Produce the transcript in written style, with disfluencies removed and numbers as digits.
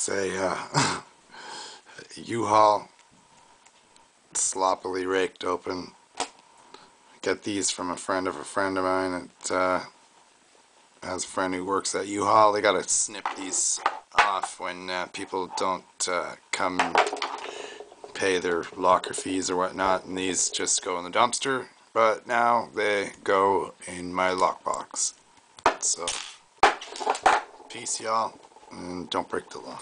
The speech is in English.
It's a U-Haul, sloppily raked open. Get these from a friend of mine. It has a friend who works at U-Haul. They gotta snip these off when people don't come and pay their locker fees or whatnot, and these just go in the dumpster. But now they go in my lockbox. So, peace y'all, and don't break the law.